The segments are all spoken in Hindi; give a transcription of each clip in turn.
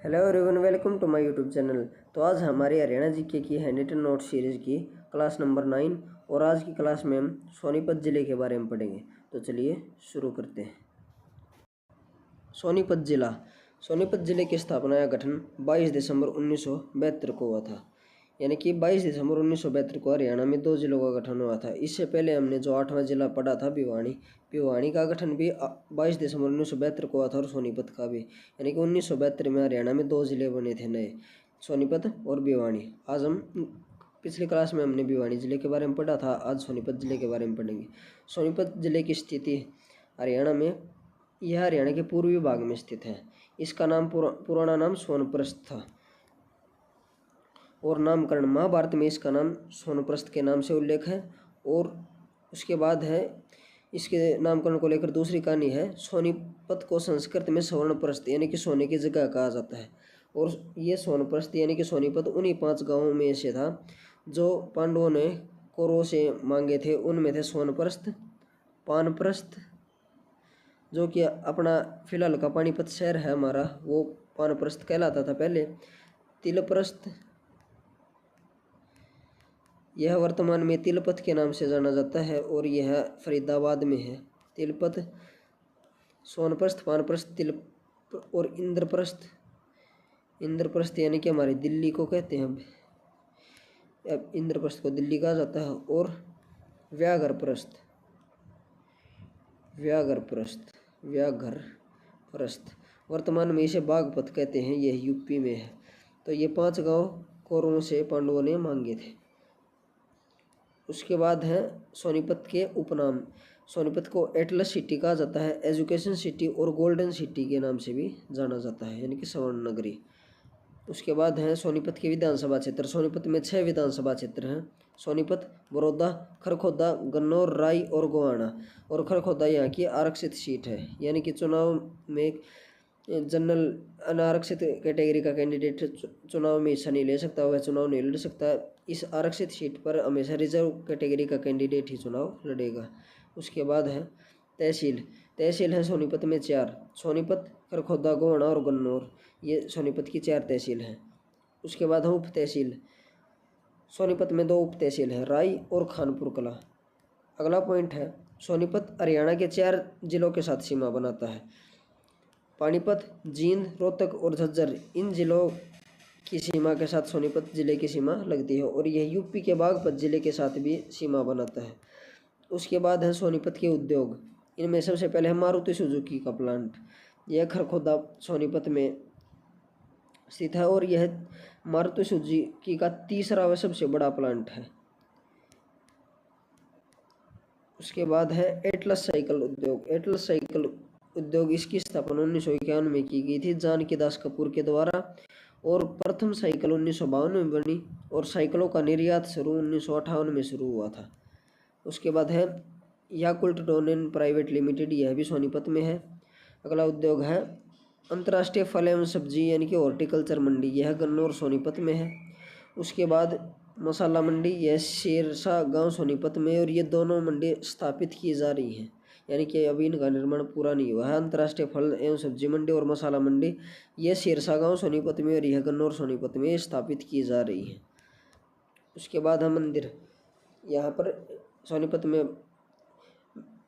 Hello everyone, welcome to my YouTube channel. तो आज हमारी हरियाणा जीके की हैंडरिटन नोट सीरीज़ की क्लास नंबर 9 और आज की क्लास में हम सोनीपत ज़िले के बारे में पढ़ेंगे। तो चलिए शुरू करते हैं। सोनीपत ज़िले की स्थापना या गठन 22 दिसंबर 1972 को हुआ था। यानी कि 22 दिसंबर 1972 को हरियाणा में 2 जिलों का गठन हुआ था। इससे पहले हमने जो 8वां जिला पढ़ा था भिवानी का गठन भी 22 दिसंबर 1972 को हुआ था और सोनीपत का भी। यानी कि 1972 में हरियाणा में 2 जिले बने थे नए, सोनीपत और भिवानी। आज हम पिछली क्लास में हमने भिवानी जिले के बारे में पढ़ा था, आज सोनीपत जिले के बारे में पढ़ेंगे। सोनीपत जिले की स्थिति हरियाणा में, यह हरियाणा के पूर्वी भाग में स्थित है। इसका नाम पुराना नाम सोनप्रस्थ था और नामकरण महाभारत में इसका नाम सोनप्रस्थ के नाम से उल्लेख है। और उसके बाद है इसके नामकरण को लेकर दूसरी कहानी है। सोनीपत को संस्कृत में स्वर्णप्रस्थ यानी कि सोने की जगह कहा जाता है। और ये सोनप्रस्थ यानी कि सोनीपत उन्हीं 5 गांवों में से था जो पांडवों ने कौरवों से मांगे थे। उनमें थे सोनप्रस्थ, पानप्रस्थ, जो कि अपना फिलहाल का पानीपत शहर है हमारा, वो पानप्रस्थ कहलाता था पहले। तिलप्रस्थ, यह वर्तमान में तिलपत के नाम से जाना जाता है और यह फरीदाबाद में है। तिलपत, सोनप्रस्थ, पानप्रस्थ, तिल और इंद्रप्रस्थ यानी कि हमारी दिल्ली को कहते हैं। अब इंद्रप्रस्थ को दिल्ली कहा जाता है। और व्याघ्रप्रस्थ वर्तमान में इसे बागपत कहते हैं, यह यूपी में है। तो ये 5 गांव कौरवों से पांडवों ने मांगे थे। उसके बाद है सोनीपत के उपनाम। सोनीपत को एटलस सिटी कहा जाता है, एजुकेशन सिटी और गोल्डन सिटी के नाम से भी जाना जाता है, यानी कि स्वर्ण नगरी। उसके बाद है सोनीपत के विधानसभा क्षेत्र। सोनीपत में 6 विधानसभा क्षेत्र हैं। सोनीपत, बड़ौदा, खरखोदा, गन्नौर, राई और गोहाना। और खरखोदा यहाँ की आरक्षित सीट है, यानी कि चुनाव में जनरल अनारक्षित कैटेगरी का कैंडिडेट चुनाव में हिस्सा नहीं ले सकता, वह चुनाव नहीं लड़ सकता। इस आरक्षित सीट पर हमेशा रिजर्व कैटेगरी का कैंडिडेट ही चुनाव लड़ेगा। उसके बाद है तहसील है सोनीपत में 4, सोनीपत, खरखोदा, गोहाना और गन्नौर, ये सोनीपत की 4 तहसील हैं। उसके बाद है उप तहसील। सोनीपत में 2 उप तहसील है, राई और खानपुर कला। अगला पॉइंट है सोनीपत हरियाणा के 4 जिलों के साथ सीमा बनाता है। पानीपत, जींद, रोहतक और झज्जर, इन जिलों की सीमा के साथ सोनीपत जिले की सीमा लगती है और यह यूपी के बागपत जिले के साथ भी सीमा बनाता है। उसके बाद है सोनीपत के उद्योग। इनमें सबसे पहले है मारुति सुजुकी का प्लांट, यह खरखोदा सोनीपत में स्थित है और यह मारुति सुजुकी का तीसरा व सबसे बड़ा प्लांट है। उसके बाद है एटलस साइकिल उद्योग। इसकी स्थापना 1951 में की गई थी जानकी दास कपूर के द्वारा और प्रथम साइकिल 1952 में बनी और साइकिलों का निर्यात शुरू 1958 में शुरू हुआ था। उसके बाद है याकुल्ट डोनेन प्राइवेट लिमिटेड, यह भी सोनीपत में है। अगला उद्योग है अंतर्राष्ट्रीय फल एवं सब्जी यानी कि हॉर्टिकल्चर मंडी, यह गन्नौर सोनीपत में है। उसके बाद मसाला मंडी, यह शेरशाह गांव सोनीपत में, और ये दोनों मंडी स्थापित की जा रही हैं, यानी कि अभी इनका निर्माण पूरा नहीं हुआ है। अंतर्राष्ट्रीय फल एवं सब्जी मंडी और मसाला मंडी, यह शेरशाह गांव सोनीपत में और यह गन्नौर सोनीपत में स्थापित की जा रही है। उसके बाद है मंदिर। यहाँ पर सोनीपत में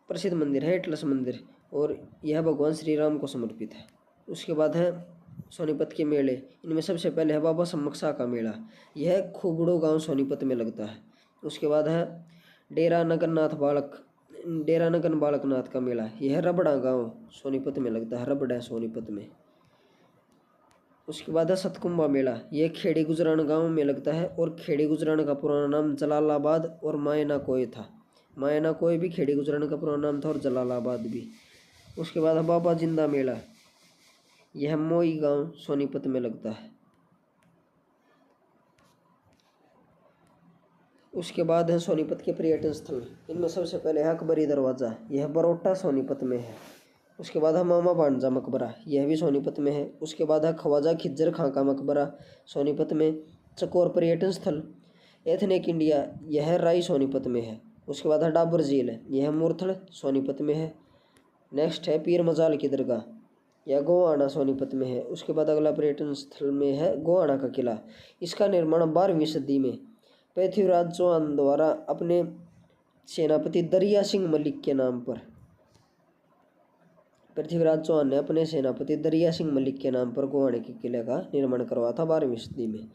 प्रसिद्ध मंदिर है एटलस मंदिर और यह भगवान श्री राम को समर्पित है। उसके बाद है सोनीपत के मेले। इनमें सबसे पहले है बाबा सम्मक का मेला, यह खुबड़ो गांव सोनीपत में लगता है। उसके बाद है डेरा नगन बालकनाथ का मेला, यह रबड़ा गांव सोनीपत में लगता है, रबड़ा सोनीपत में। उसके बाद है सतकुंबा मेला, यह खेड़ी गुजरान गांव में लगता है और खेड़ी गुजरान का पुराना नाम जलालाबाद और मायना कोय था। मायना कोय भी खेड़ी गुजरान का पुराना नाम था और जलालाबाद भी। उसके बाद है बाबा जिंदा मेला, यह मोई गांव सोनीपत में लगता है। उसके बाद है सोनीपत के पर्यटन स्थल। इनमें सबसे पहले है अकबरी दरवाज़ा, यह बरोटा सोनीपत में है। उसके बाद है मामा भांजा मकबरा, यह भी सोनीपत में है। उसके बाद है ख्वाजा खिज्जर खां का मकबरा सोनीपत में। चकोर पर्यटन स्थल एथनिक इंडिया, यह राई सोनीपत में है। उसके बाद है डाबर झील, यह मुरथल सोनीपत में है। नेक्स्ट है पीर मजाल की दरगाह, या गोहाना सोनीपत में है। उसके बाद अगला पर्यटन स्थल में है गोहाना का किला। इसका निर्माण 12वीं सदी में पृथ्वीराज चौहान द्वारा अपने सेनापति दरिया सिंह मलिक के नाम पर, पृथ्वीराज चौहान ने अपने सेनापति दरिया सिंह मलिक के नाम पर गोहाना के किले का निर्माण करवाया था 12वीं सदी में।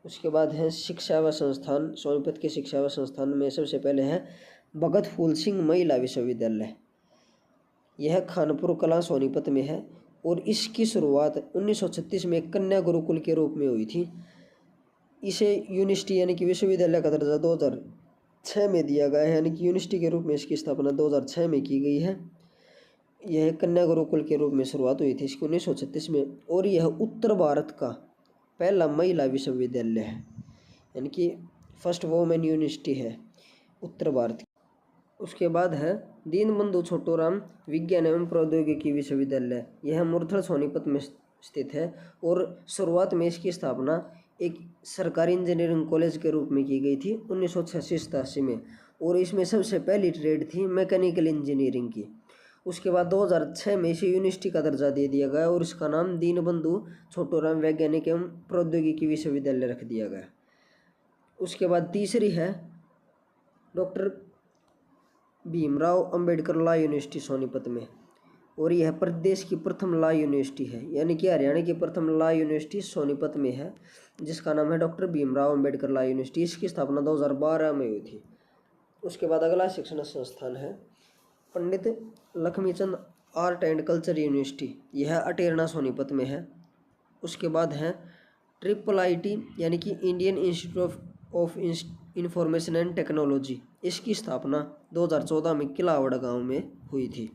उसके बाद है शिक्षा व संस्थान। सोनीपत के शिक्षा व संस्थान में सबसे पहले है भगत फूल सिंह महिला विश्वविद्यालय। यह खानपुर कला सोनीपत में है और इसकी शुरुआत 1936 में कन्या गुरुकुल के रूप में हुई थी। इसे यूनिवर्सिटी यानी कि विश्वविद्यालय का दर्जा 2006 में दिया गया है, यानी कि यूनिवर्सिटी के रूप में इसकी स्थापना 2006 में की गई है। यह कन्या गुरुकुल के रूप में शुरुआत हुई थी इसकी 1936 में, और यह उत्तर भारत का पहला महिला विश्वविद्यालय है, यानी कि फर्स्ट वुमेन यूनिवर्सिटी है उत्तर भारत की। उसके बाद है दीनबंधु छोटूराम विज्ञान एवं प्रौद्योगिकी विश्वविद्यालय। यह मुरथल सोनीपत में स्थित है और शुरुआत में इसकी स्थापना एक सरकारी इंजीनियरिंग कॉलेज के रूप में की गई थी 1986 में, और इसमें सबसे पहली ट्रेड थी मैकेनिकल इंजीनियरिंग की। उसके बाद 2006 में इसे यूनिवर्सिटी का दर्जा दे दिया गया और इसका नाम दीनबंधु छोटूराम वैज्ञानिक एवं प्रौद्योगिकी विश्वविद्यालय रख दिया गया। उसके बाद तीसरी है doctor Bhimrao Ambedkar law university Sonipat में, और यह प्रदेश की प्रथम लॉ यूनिवर्सिटी है, यानी कि हरियाणा की प्रथम लॉ यूनिवर्सिटी सोनीपत में है, जिसका नाम है doctor Bhimrao Ambedkar law university. इसकी स्थापना 2012 में हुई थी। उसके बाद अगला शिक्षण संस्थान है Pandit Lakshmichand art and culture university. यह अटेरना सोनीपत में है। उसके बाद है IIIT यानी कि Indian institute of information and technology. इसकी स्थापना 2014 में किलावड़ गांव में हुई थी।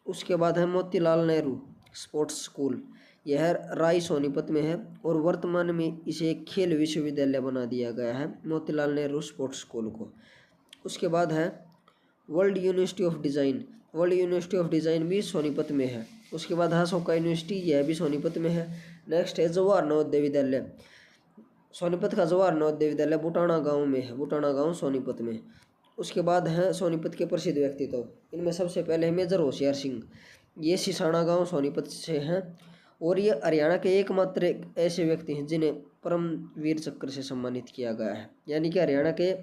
उसके बाद है मोतीलाल नेहरू स्पोर्ट्स स्कूल। यह राय सोनीपत में है और वर्तमान में इसे एक खेल विश्वविद्यालय बना दिया गया है मोतीलाल नेहरू स्पोर्ट्स स्कूल को। उसके बाद है world university of design. World university of design भी सोनीपत में है। उसके बाद अशोका यूनिवर्सिटी, यह भी सोनीपत में है। नेक्स्ट है जवाहर नवोदय विद्यालय। सोनीपत का जवाहर नवोदय विद्यालय बुटाना गांव में है, बुटाना गांव सोनीपत में। उसके बाद है सोनीपत के प्रसिद्ध व्यक्तित्व। इनमें सबसे पहले है मेजर होशियार सिंह। ये सिसाना गांव सोनीपत से हैं और ये हरियाणा के एकमात्र एक ऐसे व्यक्ति हैं जिन्हें परमवीर चक्र से सम्मानित किया गया है, यानी कि हरियाणा के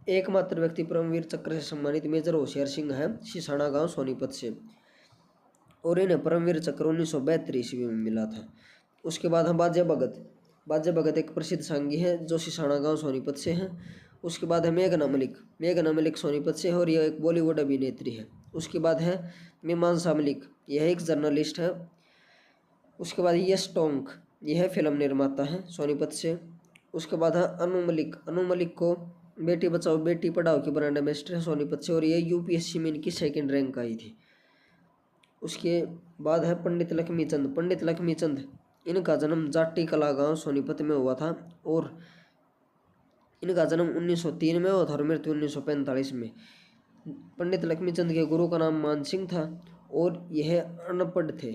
एकमात्र व्यक्ति परमवीर चक्र से सम्मानित मेजर होशियार सिंह हैं सिसाना गांव सोनीपत से, और इन्हें परमवीर चक्र 1972 ईस्वी में मिला था। उसके बाद हम बाजे भगत। बाजे भगत एक प्रसिद्ध सांगी है जो सिसाना गांव सोनीपत से हैं। उसके बाद है मेघना मलिक। मेघना मलिक सोनीपत से है और यह एक बॉलीवुड अभिनेत्री है। उसके बाद है मीमांसा मलिक, यह एक जर्नलिस्ट है। उसके बाद यश टोंक, यह फिल्म निर्माता है सोनीपत से। उसके बाद है अनु मलिक। अनु मलिक को बेटी बचाओ बेटी पढ़ाओ की ब्रांड एम्बेसडर है सोनीपत से और यह यूपीएससी में इनकी 2nd रैंक आई थी। उसके बाद है पंडित लक्ष्मीचंद। पंडित लक्ष्मीचंद, इनका जन्म जाटी कला गांव सोनीपत में हुआ था और इनका जन्म 1903 में हुआ था और मृत्यु 1945 में। पंडित लक्ष्मीचंद के गुरु का नाम मान सिंह था और यह अनपढ़ थे,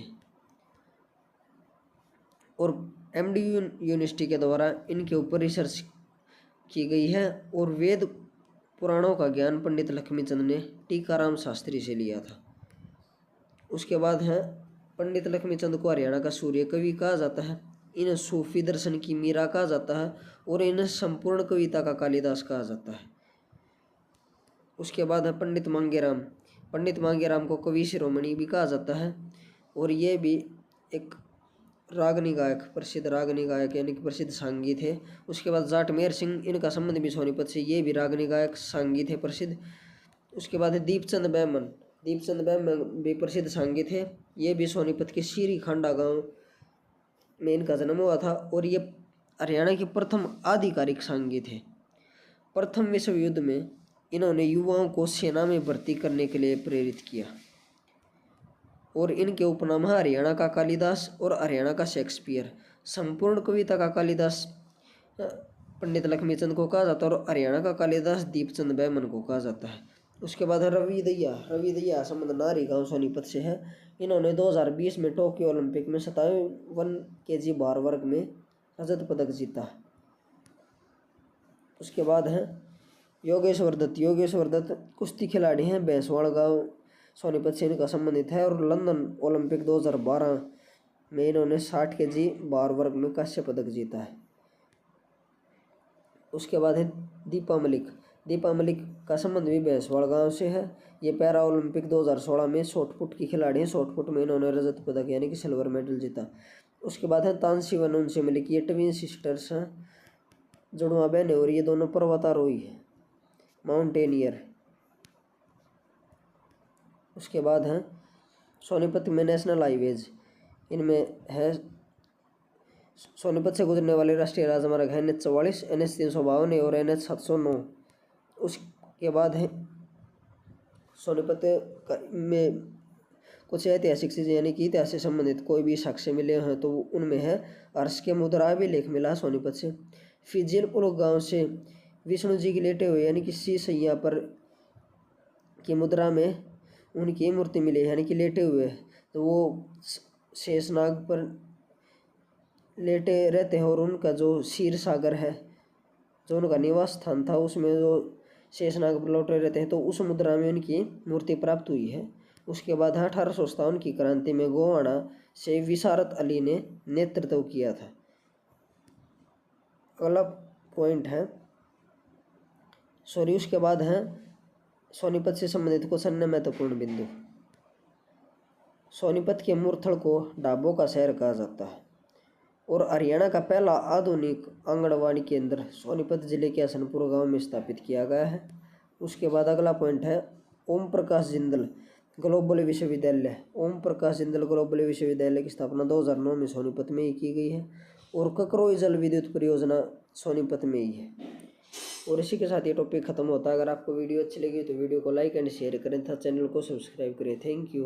और MDU यूनिवर्सिटी के द्वारा इनके ऊपर रिसर्च की गई है और वेद पुराणों का ज्ञान पंडित लक्ष्मीचंद ने टीकाराम शास्त्री से लिया था। उसके बाद है पंडित लक्ष्मीचंद को हरियाणा का सूर्य कवि कहा जाता है। इन्हें सूफी दर्शन की मीरा कहा जाता है और इन्हें संपूर्ण कविता का कालिदास कहा जाता है। उसके बाद है पंडित मांगेराम। पंडित मांगेराम को कवि शिरोमणि भी कहा जाता है और ये भी एक रागनी गायक, प्रसिद्ध रागनी गायक यानी कि प्रसिद्ध सांगी थे। उसके बाद जाटमेर सिंह, इनका संबंध भी सोनीपत से, ये भी रागनी गायक सांगी थे प्रसिद्ध। उसके बाद है दीपचंद बैमन। दीपचंद बैमन भी प्रसिद्ध सांगी थे, ये भी सोनीपत के सीरी खांडा गांव में इनका जन्म हुआ था और ये हरियाणा के प्रथम आधिकारिक सांगी थे। प्रथम विश्व युद्ध में इन्होंने युवाओं को सेना में भर्ती करने के लिए प्रेरित किया और इनके उपनाम है हरियाणा का कालिदास और हरियाणा का शेक्सपियर। संपूर्ण कविता का कालिदास पंडित लक्ष्मीचंद को कहा जाता है और हरियाणा का कालिदास दीपचंद बैमन को कहा जाता है। उसके बाद है रवि दहिया। रवि दहिया संबंध नारी गांव सोनीपत से है। इन्होंने 2020 में टोक्यो ओलंपिक में 57 kg भार वर्ग में रजत पदक जीता। उसके बाद है योगेश्वर दत्त। योगेश्वर दत्त कुश्ती खिलाड़ी हैं भैंसवाड़ गांव सोनीपत से इनका संबंधित है। और लंदन ओलंपिक 2012 में इन्होंने 60 kg भार वर्ग में कांस्य पदक जीता है। उसके बाद है दीपा मलिक। दीपा मलिक का संबंध भी भैंसवाड़ गांव से है। ये पैरा ओलंपिक 2016 में शॉटपुट की खिलाड़ी हैं। शॉटपुट में इन्होंने रजत पदक यानी कि सिल्वर मेडल जीता। उसके बाद है तानसी व उनसे मलिक। ये ट्विन सिस्टर्स हैं, जुड़वा बहन है, और ये दोनों पर्वतारोही हैं, माउंटेनियर। उसके बाद हैं सोनीपत में नेशनल हाईवेज। इनमें है सोनीपत से गुजरने वाले राष्ट्रीय राजमार्ग है NH 44, NH 352 और NH 709। उसके बाद है सोनीपत में कुछ ऐतिहासिक चीज़ें यानी कि इतिहास से संबंधित कोई भी साक्ष्य मिले हैं तो उनमें है अर्श के मुद्रा भी लेख मिला सोनीपत से। फिजियल पुलक गांव से विष्णु जी की लेटे हुए यानी कि सी सैया पर की मुद्रा में उनकी मूर्ति मिली यानी कि लेटे हुए, तो वो शेषनाग पर लेटे रहते हैं और उनका जो क्षीर सागर है, जो उनका निवास स्थान था, उसमें जो शेषनाग पर लौटे रहते हैं, तो उस मुद्रा में उनकी मूर्ति प्राप्त हुई है। उसके बाद 1857 की क्रांति में गोवाना से विशारत अली ने नेतृत्व किया था। अगला पॉइंट है उसके बाद है सोनीपत से संबंधित कुछ अन्य महत्वपूर्ण बिंदु। सोनीपत के मूर्थल को ढाबों का शहर कहा जाता है और हरियाणा का पहला आधुनिक आंगनवाड़ी केंद्र सोनीपत जिले के हसनपुर गांव में स्थापित किया गया है। उसके बाद अगला पॉइंट है ओम प्रकाश जिंदल ग्लोबल विश्वविद्यालय। ओम प्रकाश जिंदल ग्लोबल विश्वविद्यालय की स्थापना 2009 में सोनीपत में ही की गई है और ककरोई जल विद्युत परियोजना सोनीपत में ही है। और इसी के साथ ये टॉपिक खत्म होता है। अगर आपको वीडियो अच्छी लगी तो वीडियो को लाइक एंड शेयर करें तथा चैनल को सब्सक्राइब करें। Thank you.